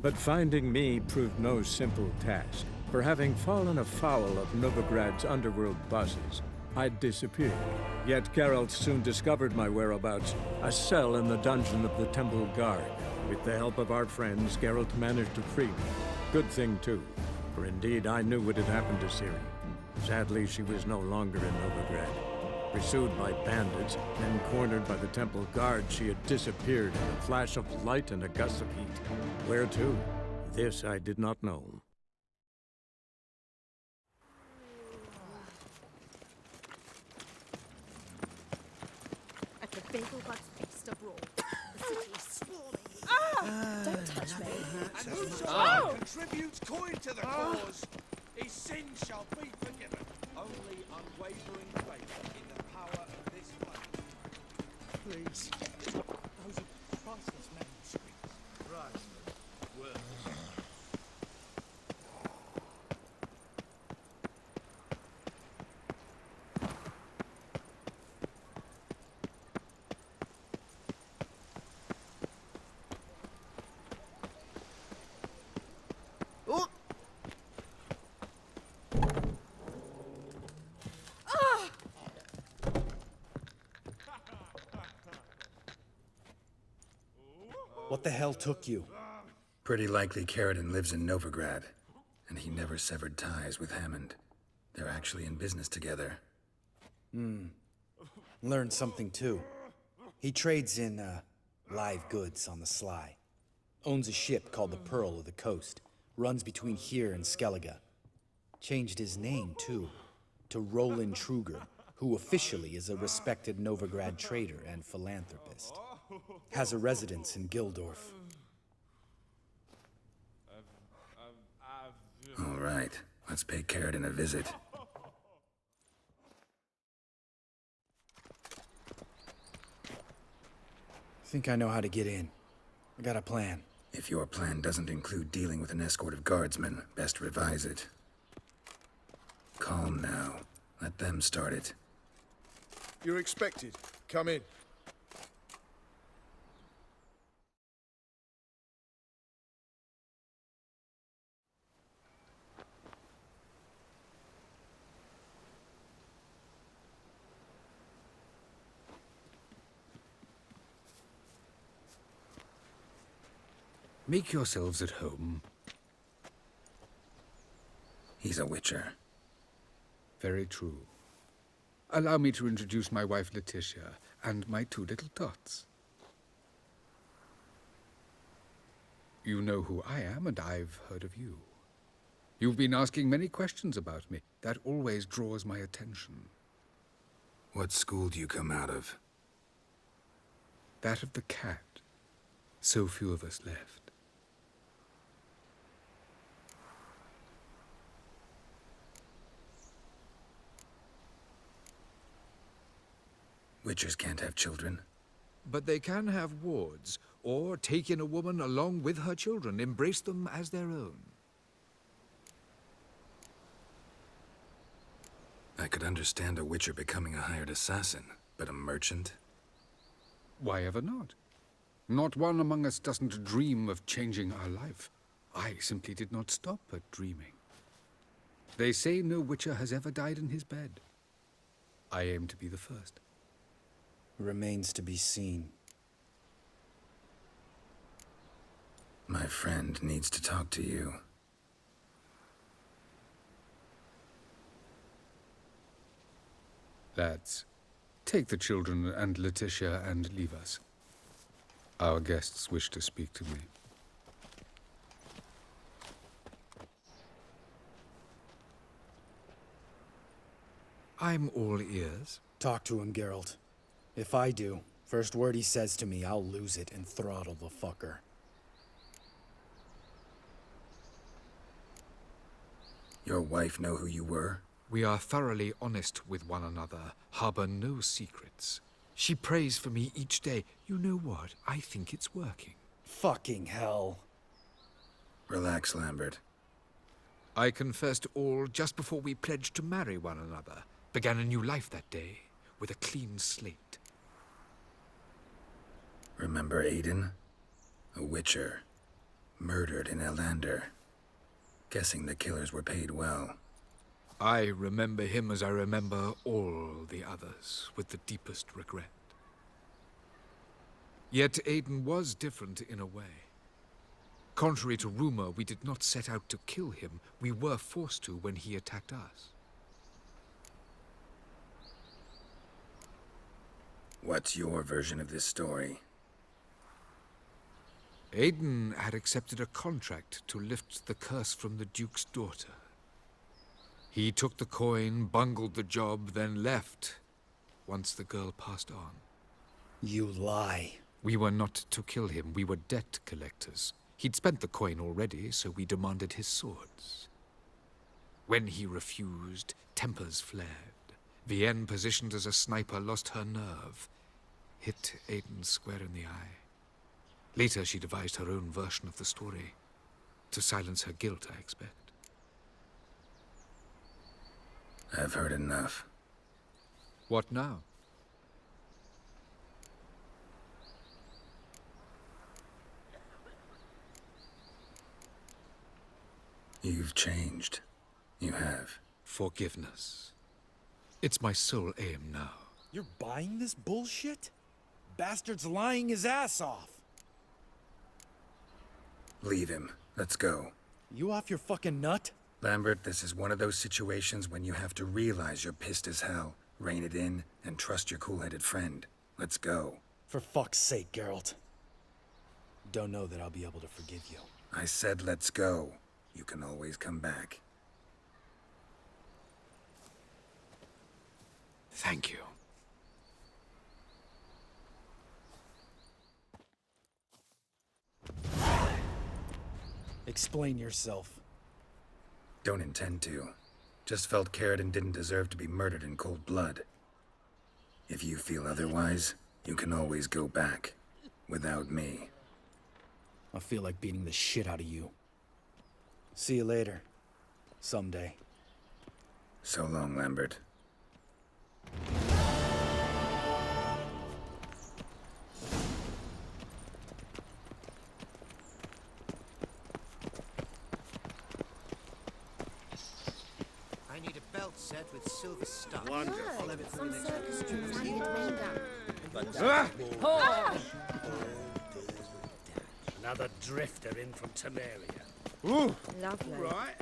But finding me proved no simple task. For having fallen afoul of Novigrad's underworld bosses, I'd disappeared. Yet Geralt soon discovered my whereabouts, a cell in the dungeon of the Temple Guard. With the help of our friends, Geralt managed to free me. Good thing, too, for indeed I knew what had happened to Ciri. Sadly, she was no longer in Novigrad. Pursued by bandits, then cornered by the Temple Guard, she had disappeared in a flash of light and a gust of heat. Where to? This I did not know. At the Bagel-Bug's feast abroad, the city is swarming. Don't touch me. And whosoever contributes coin to the cause, his sins shall be forgiven. Only unwavering faith in the power of this place. Please. Those are priceless manuscripts. Priceless. Worthless. What the hell took you? Pretty likely Caridin lives in Novigrad, and he never severed ties with Hammond. They're actually in business together. Learned something too. He trades in, live goods on the sly. Owns a ship called the Pearl of the Coast. Runs between here and Skellige. Changed his name, too, to Roland Truger, who officially is a respected Novigrad trader and philanthropist. Has a residence in Gildorf. All right, let's pay Caridin a visit. Think I know how to get in. I got a plan. If your plan doesn't include dealing with an escort of guardsmen, best revise it. Calm now. Let them start it. You're expected. Come in. Make yourselves at home. He's a witcher. Very true. Allow me to introduce my wife Letitia and my two little tots. You know who I am, and I've heard of you. You've been asking many questions about me. That always draws my attention. What school do you come out of? That of the cat. So few of us left. Witchers can't have children. But they can have wards, or take in a woman along with her children, embrace them as their own. I could understand a witcher becoming a hired assassin, but a merchant? Why ever not? Not one among us doesn't dream of changing our life. I simply did not stop at dreaming. They say no witcher has ever died in his bed. I aim to be the first. Remains to be seen. My friend needs to talk to you. Lads, take the children and Letitia and leave us. Our guests wish to speak to me. I'm all ears. Talk to him, Geralt. If I do, first word he says to me, I'll lose it and throttle the fucker. Your wife know who you were? We are thoroughly honest with one another, harbor no secrets. She prays for me each day. You know what? I think it's working. Fucking hell. Relax, Lambert. I confessed all just before we pledged to marry one another. Began a new life that day, with a clean slate. Remember Aiden? A witcher. Murdered in Elander. Guessing the killers were paid well. I remember him as I remember all the others, with the deepest regret. Yet Aiden was different in a way. Contrary to rumor, we did not set out to kill him. We were forced to when he attacked us. What's your version of this story? Aiden had accepted a contract to lift the curse from the Duke's daughter. He took the coin, bungled the job, then left, once the girl passed on. You lie. We were not to kill him, we were debt collectors. He'd spent the coin already, so we demanded his swords. When he refused, tempers flared. Vienne, positioned as a sniper, lost her nerve. Hit Aiden square in the eye. Later, she devised her own version of the story. To silence her guilt, I expect. I've heard enough. What now? You've changed. You have. Forgiveness. It's my sole aim now. You're buying this bullshit? Bastard's lying his ass off. Leave him. Let's go. You off your fucking nut? Lambert, this is one of those situations when you have to realize you're pissed as hell, rein it in, and trust your cool-headed friend. Let's go. For fuck's sake, Geralt. Don't know that I'll be able to forgive you. I said let's go. You can always come back. Thank you. Explain yourself. Don't intend to. Just felt Caridin didn't deserve to be murdered in cold blood. If you feel otherwise, you can always go back. Without me. I feel like beating the shit out of you. See you later. Someday. So long, Lambert. I need a belt set with silver stuff. Some circus troops handed men down. Another drifter in from Temeria. Lovely. Right.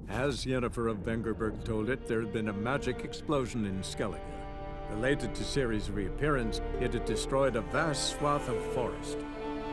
As Yennefer of Vengerberg told it, there had been a magic explosion in Skellige. Related to Ciri's reappearance, it had destroyed a vast swath of forest.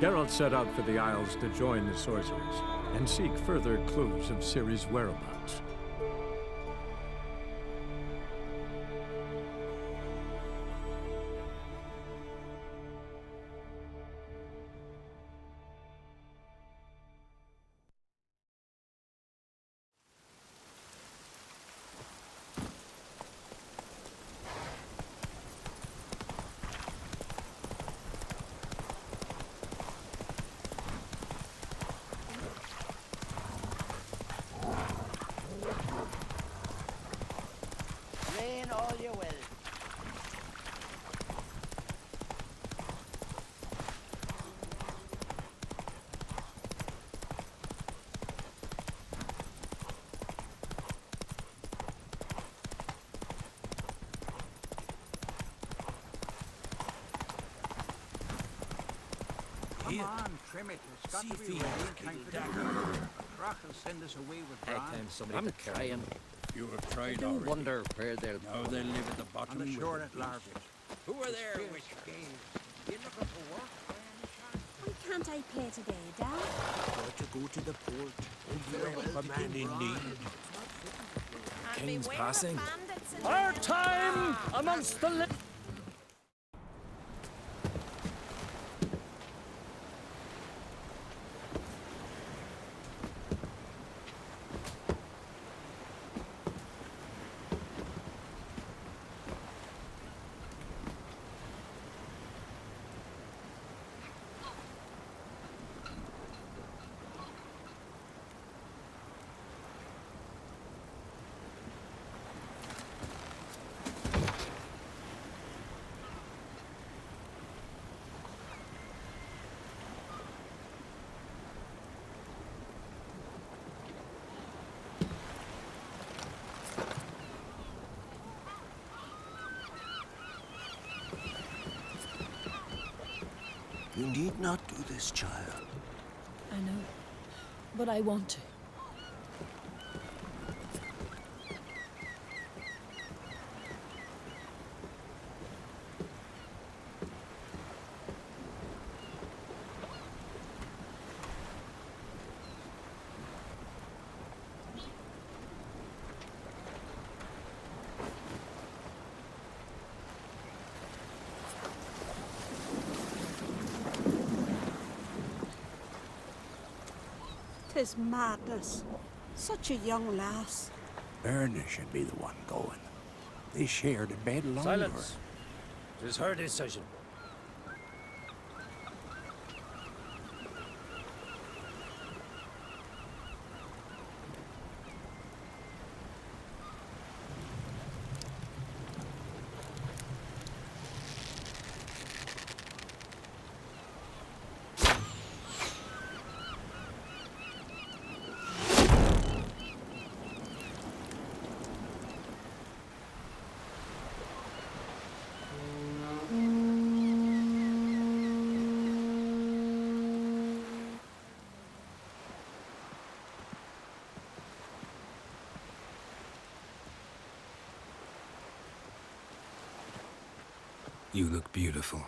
Geralt set out for the Isles to join the sorcerers and seek further clues of Ciri's whereabouts. Rain all you will. Come on, trim it. It's got to be ready in time for dinner. Rock will send us away with Bran. I'm trying. You have tried I already. wonder where they'll... Now they'll live at the bottom On the with shore the at beast. Larvish. Who are there? Which games? You looking for work by any chance? Why can't I play today, Dad? Got to go to the port and help a man in need. King's passing. Our time amongst the... You need not do this, child. I know, but I want to. Tis madness. Such a young lass. Erna should be the one going. They shared a bed longer. Silence. It is her decision. You look beautiful.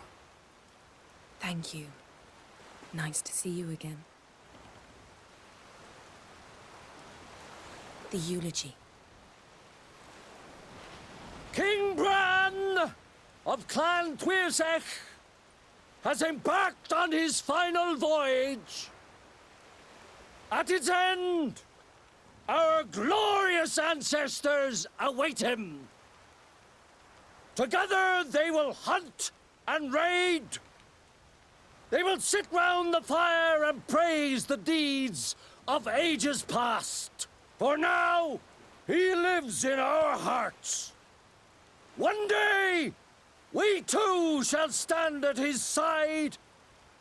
Thank you. Nice to see you again. The eulogy. King Bran of Clan Tuirsech has embarked on his final voyage. At its end, our glorious ancestors await him. Together they will hunt and raid. They will sit round the fire and praise the deeds of ages past. For now, he lives in our hearts. One day, we too shall stand at his side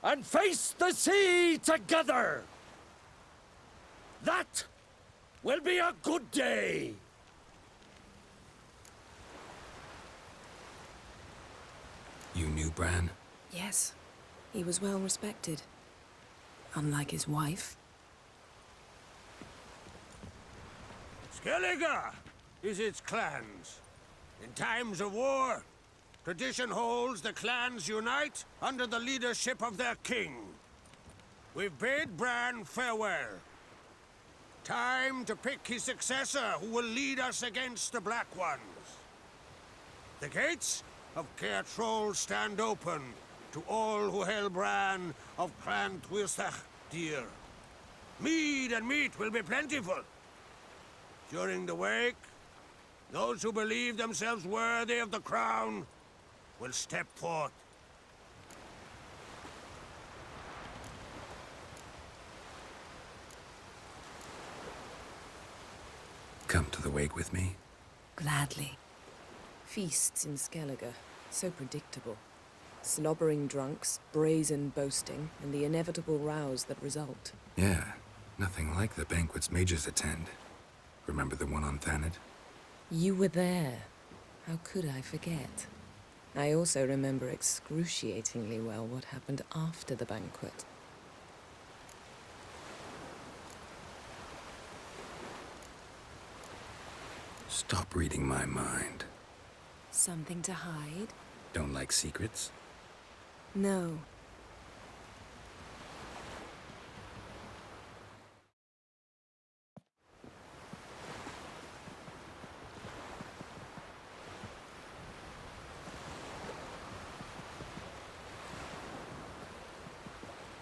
and face the sea together. That will be a good day. You knew Bran? Yes. He was well respected. Unlike his wife. Skellige is its clans. In times of war, tradition holds the clans unite under the leadership of their king. We've bid Bran farewell. Time to pick his successor who will lead us against the Black Ones. The gates of Caer Troll stand open to all who held Bran of Clan Tuirsech dear. Mead and meat will be plentiful. During the wake, those who believe themselves worthy of the crown will step forth. Come to the wake with me? Gladly. Feasts in Skellige, so predictable. Slobbering drunks, brazen boasting, and the inevitable rows that result. Yeah, nothing like the banquets mages attend. Remember the one on Thanedd? You were there. How could I forget? I also remember excruciatingly well what happened after the banquet. Stop reading my mind. Something to hide? Don't like secrets? No.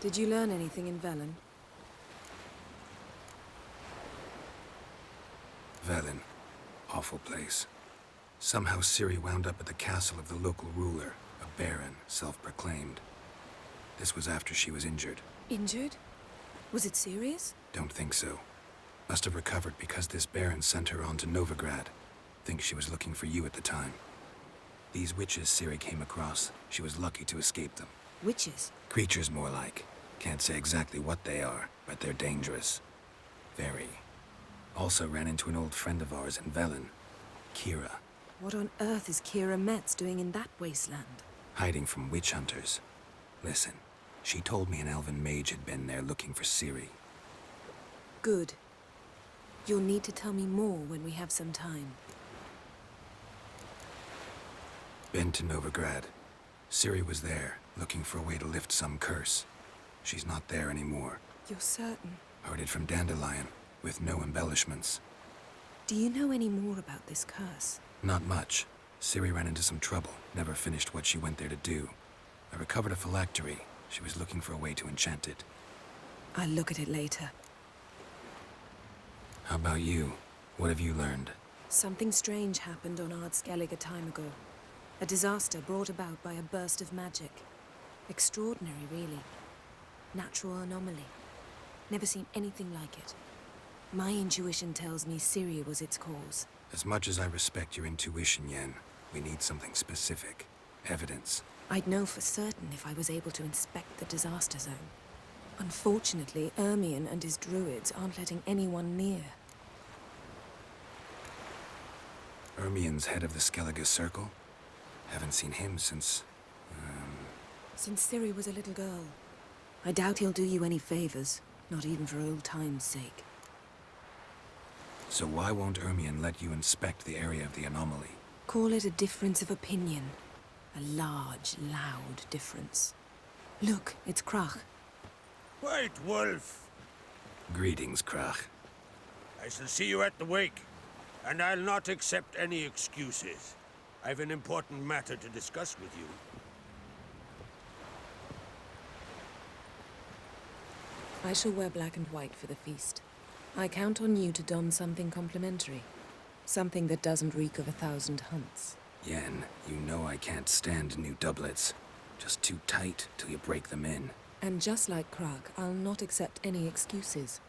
Did you learn anything in Velen? Velen. Awful place. Somehow Ciri wound up at the castle of the local ruler, a baron, self-proclaimed. This was after she was injured. Injured? Was it serious? Don't think so. Must have recovered because this baron sent her on to Novigrad. Think she was looking for you at the time. These witches Ciri came across, she was lucky to escape them. Witches? Creatures more like. Can't say exactly what they are, but they're dangerous. Very. Also ran into an old friend of ours in Velen, Kira. What on earth is Kira Metz doing in that wasteland? Hiding from witch hunters. Listen, She told me an elven mage had been there looking for Ciri. Good. You'll need to tell me more when we have some time. Been to Novigrad. Ciri was there, looking for a way to lift some curse. She's not there anymore. You're certain? Heard it from Dandelion, with no embellishments. Do you know any more about this curse? Not much. Ciri ran into some trouble, never finished what she went there to do. I recovered a phylactery. She was looking for a way to enchant it. I'll look at it later. How about you? What have you learned? Something strange happened on Ard Skellige a time ago. A disaster brought about by a burst of magic. Extraordinary, really. Natural anomaly. Never seen anything like it. My intuition tells me Ciri was its cause. As much as I respect your intuition, Yen, we need something specific. Evidence. I'd know for certain if I was able to inspect the disaster zone. Unfortunately, Ermion and his druids aren't letting anyone near. Ermion's head of the Skellige Circle? Haven't seen him since... Since Ciri was a little girl. I doubt he'll do you any favors, not even for old time's sake. So why won't Ermion let you inspect the area of the anomaly? Call it a difference of opinion. A large, loud difference. Look, it's Crach. White Wolf! Greetings, Crach. I shall see you at the wake, and I'll not accept any excuses. I've an important matter to discuss with you. I shall wear black and white for the feast. I count on you to don something complimentary. Something that doesn't reek of 1,000 hunts. Yen, you know I can't stand new doublets. Just too tight till you break them in. And just like Crach, I'll not accept any excuses.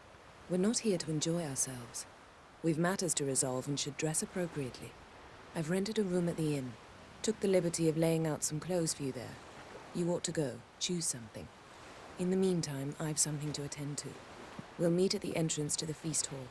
We're not here to enjoy ourselves. We've matters to resolve and should dress appropriately. I've rented a room at the inn. Took the liberty of laying out some clothes for you there. You ought to go. Choose something. In the meantime, I've something to attend to. We'll meet at the entrance to the feast hall.